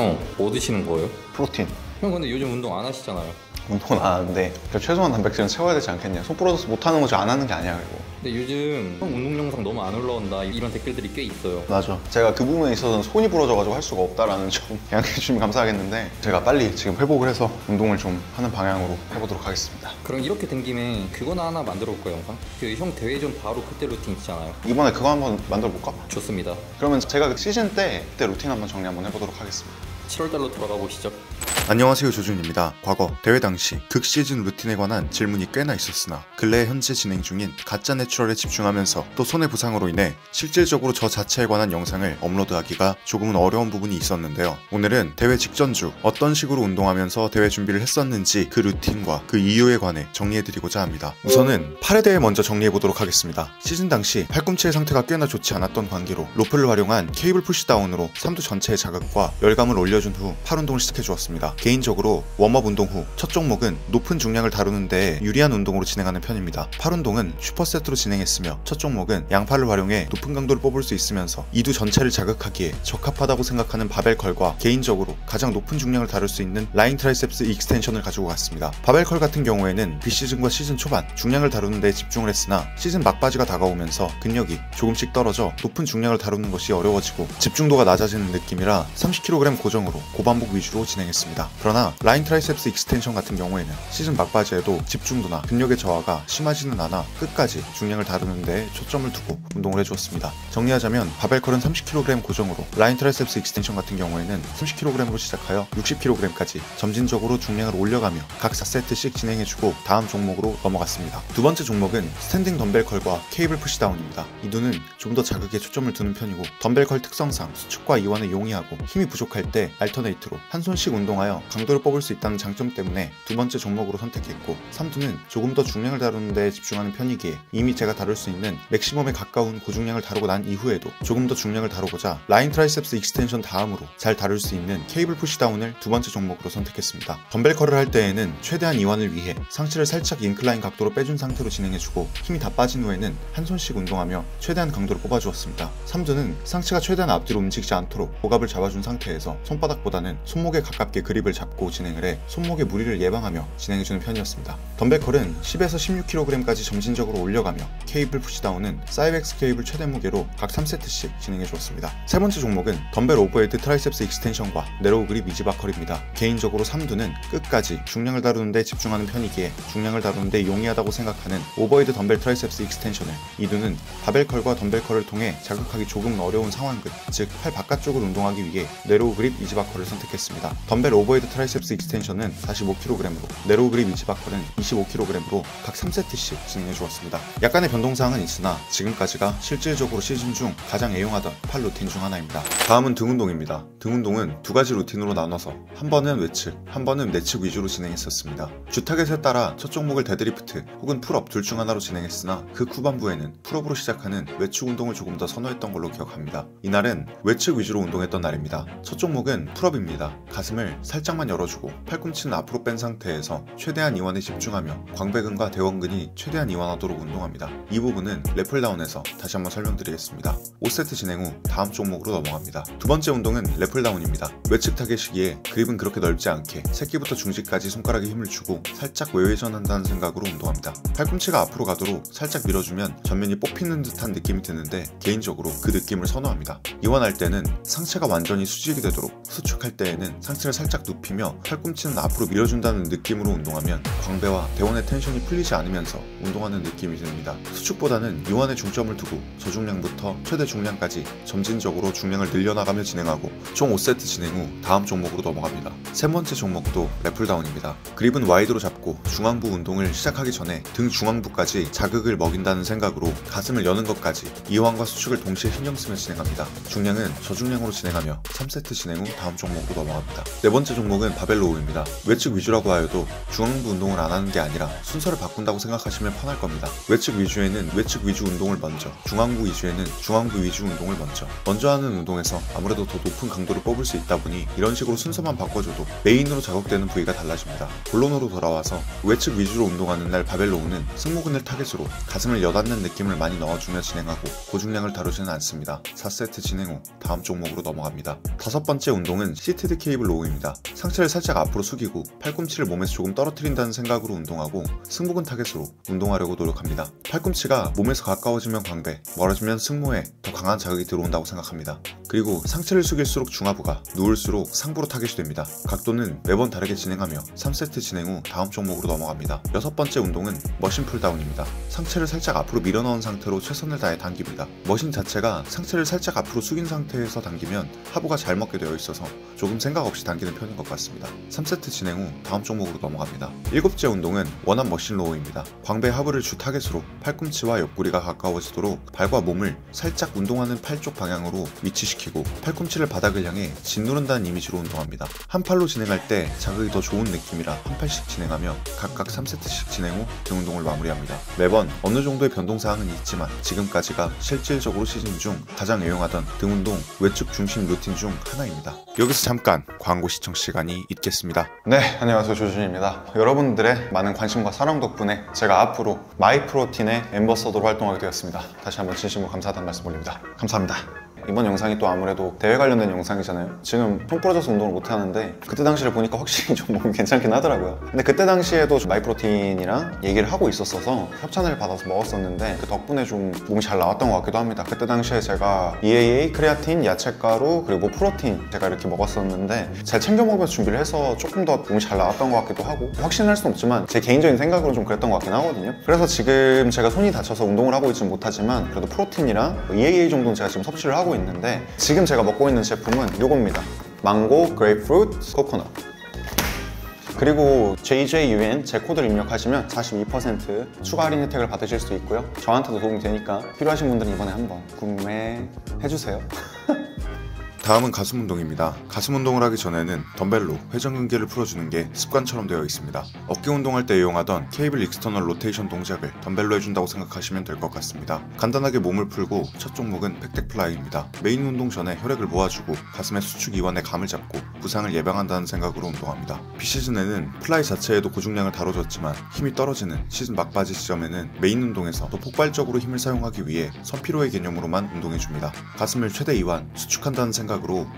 형, 뭐 드시는 거예요? 프로틴. 형 근데 요즘 운동 안 하시잖아요. 운동은 안 하는데 최소한 단백질은 채워야 되지 않겠냐. 손 부러져서 못하는 거지 안 하는 게 아니야. 그리고 근데 요즘 형 운동 영상 너무 안 올라온다 이런 댓글들이 꽤 있어요. 맞아. 제가 그 부분에 있어서는 손이 부러져가지고 할 수가 없다라는 점 양해해 주시면 감사하겠는데, 제가 빨리 지금 회복을 해서 운동을 좀 하는 방향으로 해보도록 하겠습니다. 그럼 이렇게 된 김에 그거나 하나 만들어 볼까요, 영상? 그 형 대회 전 바로 그때 루틴 있잖아요. 이번에 그거 한번 만들어 볼까? 좋습니다. 그러면 제가 그 시즌 때 그때 루틴 한번 정리 한번 해보도록 하겠습니다. 7월달로 돌아가 보시죠. 안녕하세요, 조준입니다. 과거 대회 당시 극시즌 루틴에 관한 질문이 꽤나 있었으나 근래 현재 진행 중인 가짜 내추럴에 집중하면서 또 손해 부상으로 인해 실질적으로 저 자체에 관한 영상을 업로드하기가 조금은 어려운 부분이 있었는데요. 오늘은 대회 직전 주 어떤 식으로 운동하면서 대회 준비를 했었는지 그 루틴과 그 이유에 관해 정리해드리고자 합니다. 우선은 팔에 대해 먼저 정리해보도록 하겠습니다. 시즌 당시 팔꿈치의 상태가 꽤나 좋지 않았던 관계로 로프를 활용한 케이블 푸시다운으로 삼두 전체의 자극과 열감을 올려준 후 팔 운동을 시작해주었습니다. 개인적으로 웜업 운동 후 첫 종목은 높은 중량을 다루는 데 유리한 운동으로 진행하는 편입니다. 팔 운동은 슈퍼세트로 진행했으며 첫 종목은 양팔을 활용해 높은 강도를 뽑을 수 있으면서 이두 전체를 자극하기에 적합하다고 생각하는 바벨 컬과 개인적으로 가장 높은 중량을 다룰 수 있는 라인 트라이셉스 익스텐션을 가지고 갔습니다. 바벨 컬 같은 경우에는 비시즌과 시즌 초반 중량을 다루는 데 집중을 했으나 시즌 막바지가 다가오면서 근력이 조금씩 떨어져 높은 중량을 다루는 것이 어려워지고 집중도가 낮아지는 느낌이라 30kg 고정으로 고반복 위주로 진행했습니다. 그러나 라인 트라이셉스 익스텐션 같은 경우에는 시즌 막바지에도 집중도나 근력의 저하가 심하지는 않아 끝까지 중량을 다루는 데 초점을 두고 운동을 해주었습니다. 정리하자면 바벨컬은 30kg 고정으로, 라인 트라이셉스 익스텐션 같은 경우에는 30kg으로 시작하여 60kg까지 점진적으로 중량을 올려가며 각 4세트씩 진행해주고 다음 종목으로 넘어갔습니다. 두 번째 종목은 스탠딩 덤벨컬과 케이블 푸시다운입니다. 이 두는 좀 더 자극에 초점을 두는 편이고, 덤벨컬 특성상 수축과 이완을 용이하고 힘이 부족할 때 알터네이트로 한 손씩 운동하여 강도를 뽑을 수 있다는 장점 때문에 두 번째 종목으로 선택했고, 3두는 조금 더 중량을 다루는 데 집중하는 편이기에 이미 제가 다룰 수 있는 맥시멈에 가까운 고중량을 다루고 난 이후에도 조금 더 중량을 다루고자 라인 트라이셉스 익스텐션 다음으로 잘 다룰 수 있는 케이블 푸시다운을 두 번째 종목으로 선택했습니다. 덤벨컬을 할 때에는 최대한 이완을 위해 상체를 살짝 인클라인 각도로 빼준 상태로 진행해주고, 힘이 다 빠진 후에는 한 손씩 운동하며 최대한 강도를 뽑아주었습니다. 3두는 상체가 최대한 앞뒤로 움직이지 않도록 복압을 잡아준 상태에서 손바닥보다는 손목에 가깝게 그립을 잡고 진행을 해 손목의 무리를 예방하며 진행해주는 편이었습니다. 덤벨컬은 10에서 16kg까지 점진적으로 올려가며 케이블 푸시다운은 사이벡스 케이블 최대 무게로 각 3세트씩 진행해주었습니다. 세 번째 종목은 덤벨 오버헤드 트라이셉스 익스텐션과 네로우 그립 이지바컬입니다. 개인적으로 3두는 끝까지 중량을 다루는 데 집중하는 편이기에 중량을 다루는 데 용이하다고 생각하는 오버헤드 덤벨 트라이셉스 익스텐션을, 이두는 바벨컬과 덤벨컬을 통해 자극하기 조금 어려운 상완근, 즉 팔 바깥쪽을 운동하기 위해 네로우 그립 이지바컬을 선택했습니다. 덤벨 오버헤드 트라이셉스 익스텐션은 45kg으로, 네로우 그립 이지바컬은 25kg으로 각 3세트씩 진행해 주었습니다. 약간의 변동사항은 있으나 지금까지가 실질적으로 시즌 중 가장 애용하던 팔 루틴 중 하나입니다. 다음은 등 운동입니다. 등 운동은 두 가지 루틴으로 나눠서 한 번은 외측, 한 번은 내측 위주로 진행했었습니다. 주 타겟에 따라 첫 종목을 데드리프트 혹은 풀업 둘 중 하나로 진행했으나 그 후반부에는 풀업으로 시작하는 외측 운동을 조금 더 선호했던 걸로 기억합니다. 이날은 외측 위주로 운동했던 날입니다. 첫 종목은 풀업입니다. 가슴을 살짝만 열어주고 팔꿈치는 앞으로 뺀 상태에서 최대한 이완에 집중하며 광배근과 대원근이 최대한 이완하도록 운동합니다. 이 부분은 래플다운에서 다시 한번 설명드리겠습니다. 5세트 진행 후 다음 종목으로 넘어갑니다. 두 번째 운동은 래플다운입니다. 외측 타겟이기에 그립은 그렇게 넓지 않게 새끼부터 중지까지 손가락에 힘을 주고 살짝 외회전한다는 생각으로 운동합니다. 팔꿈치가 앞으로 가도록 살짝 밀어주면 전면이 뽑히는 듯한 느낌이 드는데 개인적으로 그 느낌을 선호합니다. 이완할 때는 상체가 완전히 수직이 되도록, 수축할 때에는 상체를 살짝 눕히며 팔꿈치는 앞으로 밀어준다는 느낌으로 운동하면 광배와 대원의 텐션이 풀리지 않으면서 운동하는 느낌이 듭니다. 수축보다는 이완에 중점을 두고 저중량부터 최대 중량까지 점진적으로 중량을 늘려나가며 진행하고 총 5세트 진행 후 다음 종목으로 넘어갑니다. 세 번째 종목도 래플다운입니다. 그립은 와이드로 잡고 중앙부 운동을 시작하기 전에 등 중앙부까지 자극을 먹인다는 생각으로 가슴을 여는 것까지 이완과 수축을 동시에 신경 쓰며 진행합니다. 중량은 저중량으로 진행하며 3세트 진행 후 다음 종목으로 넘어갑니다. 네 번째 번째 종목은 바벨로우입니다. 외측 위주라고 하여도 중앙부 운동을 안 하는 게 아니라 순서를 바꾼다고 생각하시면 편할 겁니다. 외측 위주에는 외측 위주 운동을 먼저, 중앙부 위주에는 중앙부 위주 운동을 먼저 하는 운동에서 아무래도 더 높은 강도를 뽑을 수 있다 보니 이런 식으로 순서만 바꿔줘도 메인으로 자극되는 부위가 달라집니다. 본론으로 돌아와서 외측 위주로 운동하는 날 바벨로우는 승모근을 타겟으로 가슴을 여닫는 느낌을 많이 넣어주며 진행하고 고중량을 다루지는 않습니다. 4세트 진행 후 다음 종목으로 넘어갑니다. 다섯 번째 운동은 시티드 케이블 로우입니다. 상체를 살짝 앞으로 숙이고 팔꿈치를 몸에서 조금 떨어뜨린다는 생각으로 운동하고 승모근 타겟으로 운동하려고 노력합니다. 팔꿈치가 몸에서 가까워지면 광배, 멀어지면 승모에 더 강한 자극이 들어온다고 생각합니다. 그리고 상체를 숙일수록 중하부가, 누울수록 상부로 타겟이 됩니다. 각도는 매번 다르게 진행하며 3세트 진행 후 다음 종목으로 넘어갑니다. 여섯 번째 운동은 머신 풀다운입니다. 상체를 살짝 앞으로 밀어넣은 상태로 최선을 다해 당깁니다. 머신 자체가 상체를 살짝 앞으로 숙인 상태에서 당기면 하부가 잘 먹게 되어 있어서 조금 생각 없이 당기는 편인 것 같습니다. 3세트 진행 후 다음 종목으로 넘어갑니다. 일곱째 운동은 원암 머신 로우입니다. 광배 하부를 주 타겟으로 팔꿈치와 옆구리가 가까워지도록 발과 몸을 살짝 운동하는 팔 쪽 방향으로 위치시키고 팔꿈치를 바닥을 향해 짓누른다는 이미지로 운동합니다. 한 팔로 진행할 때 자극이 더 좋은 느낌이라 한 팔씩 진행하며 각각 3세트씩 진행 후 등 운동을 마무리합니다. 매번 어느 정도의 변동사항은 있지만 지금까지가 실질적으로 시즌 중 가장 애용하던 등 운동 외측 중심 루틴 중 하나입니다. 여기서 잠깐 광고 시청 시간이 있겠습니다. 네, 안녕하세요. 조준입니다. 여러분들의 많은 관심과 사랑 덕분에 제가 앞으로 마이프로틴의 앰버서더로 활동하게 되었습니다. 다시 한번 진심으로 감사하다는 말씀 올립니다. 감사합니다. 이번 영상이 또 아무래도 대회 관련된 영상이잖아요. 지금 형 부러져서 운동을 못하는데 그때 당시를 보니까 확실히 좀 몸이 괜찮긴 하더라고요. 근데 그때 당시에도 마이프로틴이랑 얘기를 하고 있었어서 협찬을 받아서 먹었었는데 그 덕분에 좀 몸이 잘 나왔던 것 같기도 합니다. 그때 당시에 제가 EAA, 크레아틴, 야채가루, 그리고 프로틴 제가 이렇게 먹었었는데 잘 챙겨 먹으면서 준비를 해서 조금 더 몸이 잘 나왔던 것 같기도 하고 확신할 수는 없지만 제 개인적인 생각으로 좀 그랬던 것 같긴 하거든요. 그래서 지금 제가 손이 다쳐서 운동을 하고 있지는 못하지만 그래도 프로틴이랑 EAA 정도는 제가 지금 섭취를 하고 있는데 지금 제가 먹고 있는 제품은 요겁니다. 망고, 그레이프루트, 코코넛. 그리고 JJUN 제 코드를 입력하시면 42% 추가 할인 혜택을 받으실 수 있고요. 저한테도 도움이 되니까 필요하신 분들은 이번에 한번 구매해주세요. 다음은 가슴 운동입니다. 가슴 운동을 하기 전에는 덤벨로 회전근개를 풀어주는 게 습관처럼 되어 있습니다. 어깨 운동할 때 이용하던 케이블 익스터널 로테이션 동작을 덤벨로 해준다고 생각하시면 될 것 같습니다. 간단하게 몸을 풀고 첫 종목은 팩덱 플라이입니다. 메인 운동 전에 혈액을 모아주고 가슴의 수축 이완에 감을 잡고 부상을 예방한다는 생각으로 운동합니다. 비시즌에는 플라이 자체에도 고중량을 다뤄줬지만 힘이 떨어지는 시즌 막바지 시점에는 메인 운동에서 더 폭발적으로 힘을 사용하기 위해 선피로의 개념으로만 운동해줍니다. 가슴을 최대 이완, 수축한다는 생각으로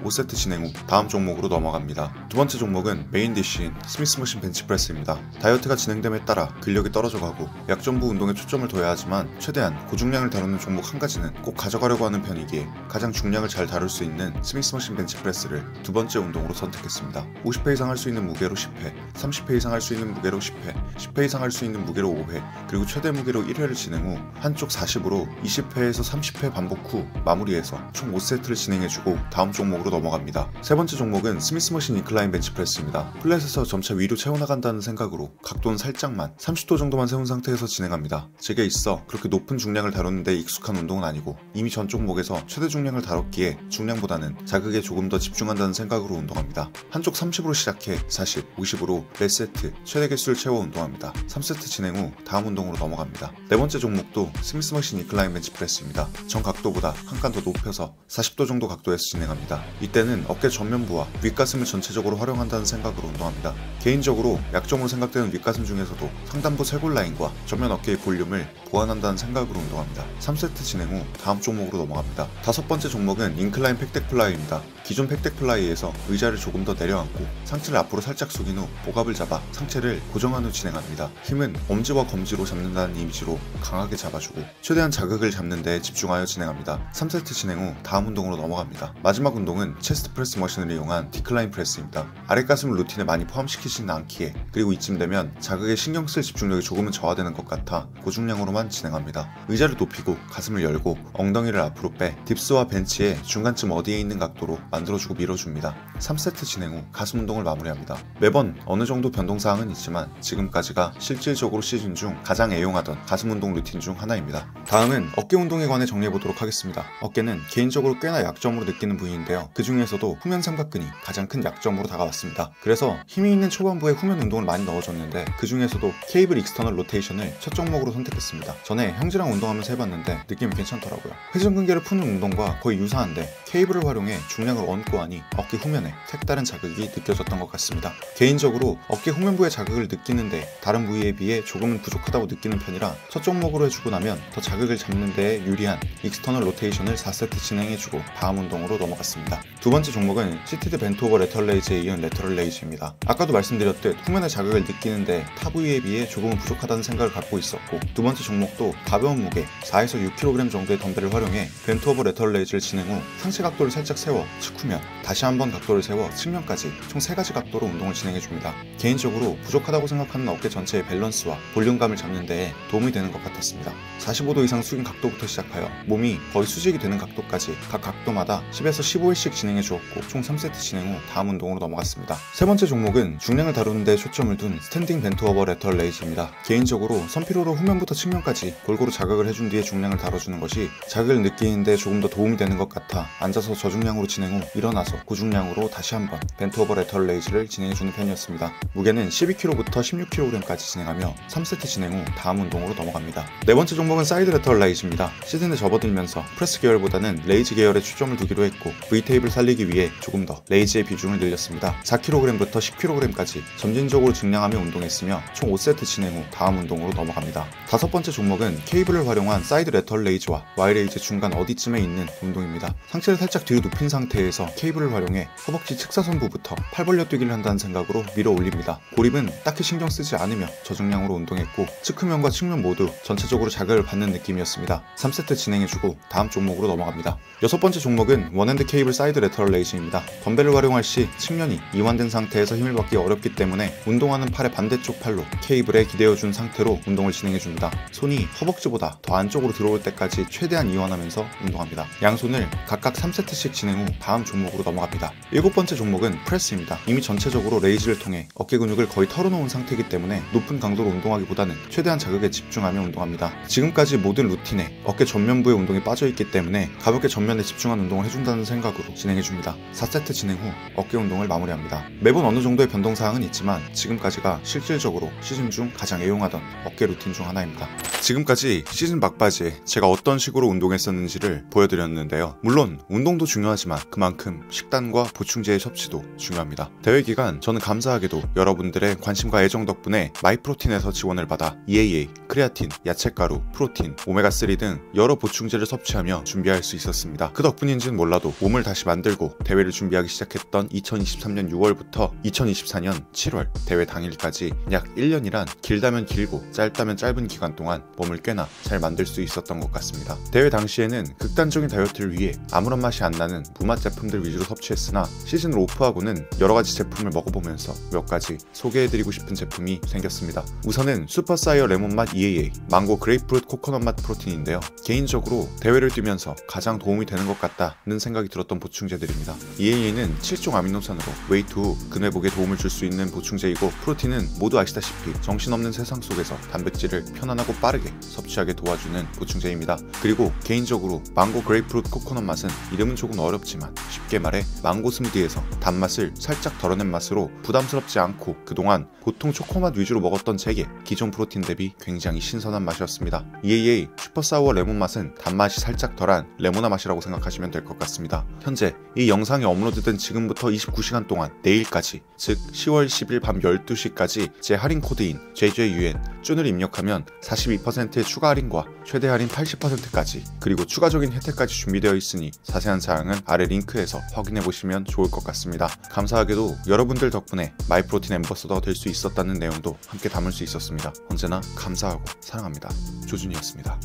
5세트 진행 후 다음 종목으로 넘어갑니다. 두 번째 종목은 메인 디쉬인 스미스 머신 벤치프레스입니다. 다이어트가 진행됨에 따라 근력이 떨어져가고 약점부 운동에 초점을 둬야 하지만 최대한 고중량을 다루는 종목 한 가지는 꼭 가져가려고 하는 편이기에 가장 중량을 잘 다룰 수 있는 스미스 머신 벤치프레스를 두 번째 운동으로 선택했습니다. 50회 이상 할 수 있는 무게로 10회, 30회 이상 할 수 있는 무게로 10회, 10회 이상 할 수 있는 무게로 5회, 그리고 최대 무게로 1회를 진행 후 한쪽 40으로 20회에서 30회 반복 후 마무리해서 총 5세트를 진행해주고 다음 종목으로 넘어갑니다. 세 번째 종목은 스미스 머신 인클라인 벤치프레스입니다. 플랫에서 점차 위로 채워나간다는 생각으로 각도는 살짝만 30도 정도만 세운 상태에서 진행합니다. 제게 있어 그렇게 높은 중량을 다루는데 익숙한 운동은 아니고 이미 전 종목에서 최대 중량을 다뤘기에 중량보다는 자극에 조금 더 집중한다는 생각으로 운동합니다. 한쪽 30으로 시작해 40, 50으로 4세트 최대 개수를 채워 운동합니다. 3세트 진행 후 다음 운동으로 넘어갑니다. 네 번째 종목도 스미스 머신 인클라인 벤치프레스입니다. 전 각도보다 한 칸 더 높여서 40도 정도 각도에서 진행합니다. 이때는 어깨 전면부와 윗가슴을 전체적으로 활용한다는 생각으로 운동합니다. 개인적으로 약점으로 생각되는 윗가슴 중에서도 상단부 쇄골 라인과 전면 어깨의 볼륨을 보완한다는 생각으로 운동합니다. 3세트 진행 후 다음 종목으로 넘어갑니다. 다섯 번째 종목은 인클라인 팩덱 플라이입니다. 기존 팩덱 플라이에서 의자를 조금 더 내려앉고 상체를 앞으로 살짝 숙인 후 복압을 잡아 상체를 고정한 후 진행합니다. 힘은 엄지와 검지로 잡는다는 이미지로 강하게 잡아주고 최대한 자극을 잡는 데 집중하여 진행합니다. 3세트 진행 후 다음 운동으로 넘어갑니다. 마지막 운동은 체스트 프레스 머신을 이용한 디클라인 프레스입니다. 아랫가슴을 루틴에 많이 포함시키지는 않기에 그리고 이쯤 되면 자극에 신경 쓸 집중력이 조금은 저하되는 것 같아 고중량으로만 진행합니다. 의자를 높이고 가슴을 열고 엉덩이를 앞으로 빼 딥스와 벤치의 중간쯤 어디에 있는 각도로 만들어주고 밀어줍니다. 3세트 진행 후 가슴 운동을 마무리합니다. 매번 어느 정도 변동사항은 있지만 지금까지가 실질적으로 시즌 중 가장 애용하던 가슴 운동 루틴 중 하나입니다. 다음은 어깨 운동에 관해 정리해보도록 하겠습니다. 어깨는 개인적으로 꽤나 약점으로 느끼는 부위인데 부위인데요. 그 중에서도 후면 삼각근이 가장 큰 약점으로 다가왔습니다. 그래서 힘이 있는 초반부에 후면 운동을 많이 넣어줬는데 그 중에서도 케이블 익스터널 로테이션을 첫 종목으로 선택했습니다. 전에 형제랑 운동하면서 해봤는데 느낌이 괜찮더라고요. 회전근개를 푸는 운동과 거의 유사한데 케이블을 활용해 중량을 얹고 하니 어깨 후면에 색다른 자극이 느껴졌던 것 같습니다. 개인적으로 어깨 후면부의 자극을 느끼는데 다른 부위에 비해 조금은 부족하다고 느끼는 편이라 첫 종목으로 해주고 나면 더 자극을 잡는 데에 유리한 익스터널 로테이션을 4세트 진행해주고 다음 운동으로 넘어갔습니다. 두 번째 종목은 시티드 벤트 오버 레터럴 레이즈에 이은 레터럴 레이즈입니다. 아까도 말씀드렸듯 후면의 자극을 느끼는데 타 부위에 비해 조금은 부족하다는 생각을 갖고 있었고 두 번째 종목도 가벼운 무게 4에서 6kg 정도의 덤벨을 활용해 벤트 오버 레터럴 레이즈를 진행 후 상체 각도를 살짝 세워 측후면 다시 한번 각도를 세워 측면까지 총 3가지 각도로 운동을 진행해줍니다. 개인적으로 부족하다고 생각하는 어깨 전체의 밸런스와 볼륨감을 잡는 데에 도움이 되는 것 같았습니다. 45도 이상 숙인 각도부터 시작하여 몸이 거의 수직이 되는 각도까지 각 각도마다 10에서 15회씩 진행해 주었고 총 3세트 진행 후 다음 운동으로 넘어갔습니다. 세 번째 종목은 중량을 다루는 데 초점을 둔 스탠딩 벤트 오버 레터럴 레이즈입니다. 개인적으로 선피로로 후면부터 측면까지 골고루 자극을 해준 뒤에 중량을 다뤄주는 것이 자극을 느끼는데 조금 더 도움이 되는 것 같아 앉아서 저중량으로 진행 후 일어나서 고중량으로 다시 한번 벤트 오버 레터럴 레이즈를 진행해주는 편이었습니다. 무게는 12kg부터 16kg까지 진행하며 3세트 진행 후 다음 운동으로 넘어갑니다. 네 번째 종목은 사이드 레터럴 레이즈입니다. 시즌에 접어들면서 프레스 계열보다는 레이즈 계열에 초점을 두기로 했고 V테이프를 살리기 위해 조금 더 레이즈의 비중을 늘렸습니다. 4kg부터 10kg까지 점진적으로 증량하며 운동했으며 총 5세트 진행 후 다음 운동으로 넘어갑니다. 다섯 번째 종목은 케이블을 활용한 사이드 레터럴 레이즈와 Y 레이즈 중간 어디쯤에 있는 운동입니다. 상체를 살짝 뒤로 눕힌 상태에서 케이블을 활용해 허벅지 측사선부부터 팔 벌려 뛰기를 한다는 생각으로 밀어 올립니다. 고립은 딱히 신경 쓰지 않으며 저중량으로 운동했고 측후면과 측면 모두 전체적으로 자극을 받는 느낌이었습니다. 3세트 진행해주고 다음 종목으로 넘어갑니다. 여섯 번째 종목은 원핸드 케이블 사이드 레터럴 레이즈입니다. 덤벨을 활용할 시 측면이 이완된 상태에서 힘을 받기 어렵기 때문에 운동하는 팔의 반대쪽 팔로 케이블에 기대어준 상태로 운동을 진행해줍니다. 손이 허벅지보다 더 안쪽으로 들어올 때까지 최대한 이완하면서 운동합니다. 양손을 각각 3세트씩 진행 후 다음 종목으로 넘어갑니다. 일곱 번째 종목은 프레스입니다. 이미 전체적으로 레이즈를 통해 어깨 근육을 거의 털어놓은 상태이기 때문에 높은 강도로 운동하기보다는 최대한 자극에 집중하며 운동합니다. 지금까지 모든 루틴에 어깨 전면부의 운동이 빠져있기 때문에 가볍게 전면에 집중한 운동을 해준다는 생각으로 진행해줍니다. 4세트 진행 후 어깨 운동을 마무리합니다. 매번 어느 정도의 변동사항은 있지만 지금까지가 실질적으로 시즌 중 가장 애용하던 어깨 루틴 중 하나입니다. 지금까지 시즌 막바지에 제가 어떤 식으로 운동했었는지를 보여드렸는데요. 물론 운동도 중요하지만 그만큼 식단과 보충제의 섭취도 중요합니다. 대회 기간 저는 감사하게도 여러분들의 관심과 애정 덕분에 마이프로틴에서 지원을 받아 EAA, 크레아틴, 야채가루, 프로틴, 오메가3 등 여러 보충제를 섭취하며 준비할 수 있었습니다. 그 덕분인지는 몰라도 몸을 다시 만들고 대회를 준비하기 시작했던 2023년 6월부터 2024년 7월 대회 당일까지 약 1년이란 길다면 길고 짧다면 짧은 기간 동안 몸을 꽤나 잘 만들 수 있었던 것 같습니다. 대회 당시에는 극단적인 다이어트를 위해 아무런 맛이 안 나는 무맛 제품들 위주로 섭취했으나 시즌을 오프하고는 여러가지 제품을 먹어보면서 몇 가지 소개해드리고 싶은 제품이 생겼습니다. 우선은 슈퍼사이어 레몬맛 EAA, 망고 그레이프루트 코코넛맛 프로틴인데요. 개인적으로 대회를 뛰면서 가장 도움이 되는 것 같다는 생각이 들었던 보충제들입니다. EAA는 7종 아미노산으로 웨이트 후 근회복에 도움을 줄 수 있는 보충제이고 프로틴은 모두 아시다시피 정신없는 세상 속에서 단백질을 편안하고 빠르게 섭취하게 도와주는 보충제입니다. 그리고 개인적으로 망고 그레이프루트 코코넛 맛은 이름은 조금 어렵지만 쉽게 말해 망고 스무디에서 단맛을 살짝 덜어낸 맛으로 부담스럽지 않고 그동안 보통 초코맛 위주로 먹었던 제게 기존 프로틴 대비 굉장히 신선한 맛이었습니다. EAA 슈퍼사워 레몬 맛은 단맛이 살짝 덜한 레모나 맛이라고 생각하시면 될 것 같습니다. 현재 이 영상이 업로드된 지금부터 29시간 동안 내일까지 즉 10월 10일 밤 12시까지 제 할인 코드인 JJUN 쭌을 입력하면 42%의 추가 할인과 최대 할인 80%까지 그리고 추가적인 혜택까지 준비되어 있으니 자세한 사항은 아래 링크에서 확인해 보시면 좋을 것 같습니다. 감사하게도 여러분들 덕분에 마이프로틴 앰버서더 될 수 있었다는 내용도 함께 담을 수 있었습니다. 언제나 감사하고 사랑합니다. 조준이었습니다.